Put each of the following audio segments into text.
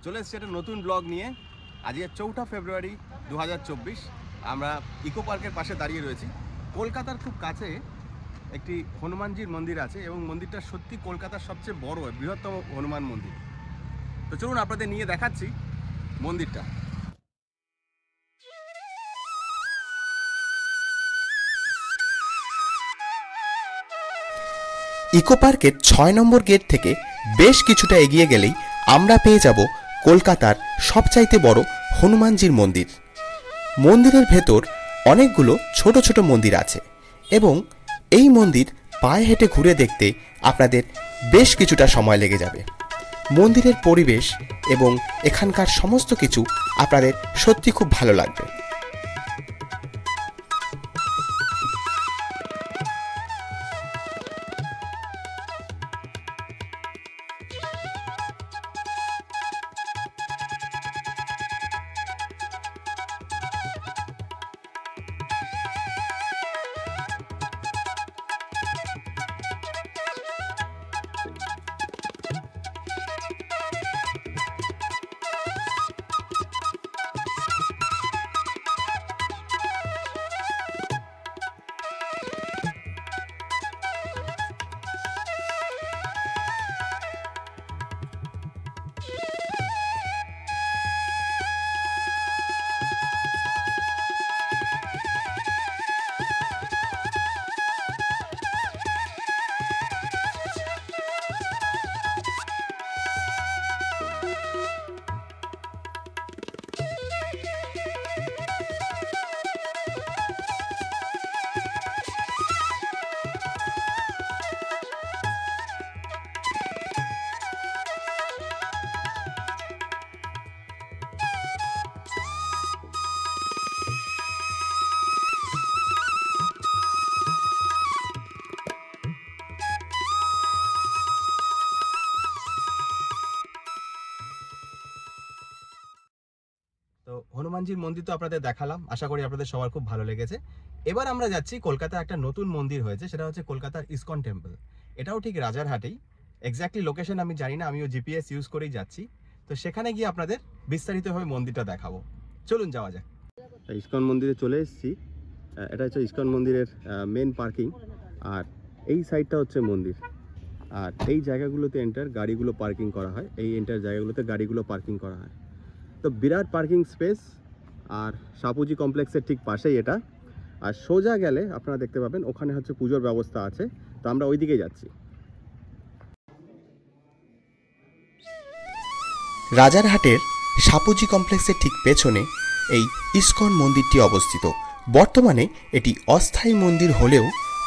চলে এসেছি একটা নতুন ব্লগ নিয়ে। আজকে 4 ফেব্রুয়ারি 2024। আমরা ইকো পার্কের পাশে দাঁড়িয়ে রয়েছি। কলকাতার খুব কাছে একটি হনুমানজির মন্দির আছে এবং মন্দিরটা সত্যি কলকাতার সবচেয়ে বড় বৃহত্তম হনুমান মন্দির। তো চলুন আপনাদের নিয়ে দেখাচ্ছি মন্দিরটা। ইকো পার্কের 6 নম্বর গেট থেকে বেশ কিছুটা এগিয়ে গেলেই আমরা পেয়ে যাব কলকাতার সবচাইতে বড় হনুমানজির মন্দির। মন্দিরের ভেতর অনেকগুলো ছোট ছোট মন্দির আছে এবং এই মন্দির পায়ে হেঁটে ঘুরে দেখতে আপনাদের বেশ কিছুটা সময় লেগে যাবে। মন্দিরের পরিবেশ এবং এখানকার সমস্ত কিছু আপনাদের সত্যি খুব ভালো লাগবে। তো হনুমানজির মন্দির তো আপনাদের দেখালাম, আশা করি আপনাদের সবার খুব ভালো লেগেছে। এবার আমরা যাচ্ছি কলকাতায় একটা নতুন মন্দির হয়েছে, সেটা হচ্ছে কলকাতার ইসকন টেম্পল। এটাও ঠিক রাজারহাটেই, এক্স্যাক্টলি লোকেশন আমি জানি না, আমিও জিপিএস ইউজ করেই যাচ্ছি। তো সেখানে গিয়ে আপনাদের বিস্তারিতভাবে মন্দিরটা দেখাবো। চলুন যাওয়া যাক। ইসকন মন্দিরে চলে এসেছি। এটা হচ্ছে ইসকন মন্দিরের মেন পার্কিং, আর এই সাইডটা হচ্ছে মন্দির। আর এই জায়গাগুলোতে গাড়িগুলো পার্কিং করা হয়, এই জায়গাগুলোতে গাড়িগুলো পার্কিং করা হয়। তো বিরাট পার্কিং স্পেস, আর সাপুজি কমপ্লেক্সের ঠিক পাশেই এটা। আর সোজা গেলে আপনারা দেখতে পাবেন ওখানে হচ্ছে পুজোর ব্যবস্থা আছে, তো আমরা ওই দিকেই যাচ্ছি। রাজারহাটের সাপুজি কমপ্লেক্সের ঠিক পেছনে এই ইসকন মন্দিরটি অবস্থিত। বর্তমানে এটি অস্থায়ী মন্দির হলেও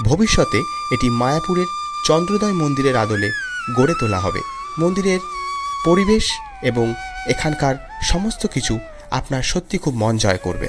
ভবিষ্যতে এটি মায়াপুরের চন্দ্রোদয় মন্দিরের আদলে গড়ে তোলা হবে। মন্দিরের পরিবেশ এবং এখানকার সমস্ত কিছু আপনার সত্যি খুব মন জয় করবে।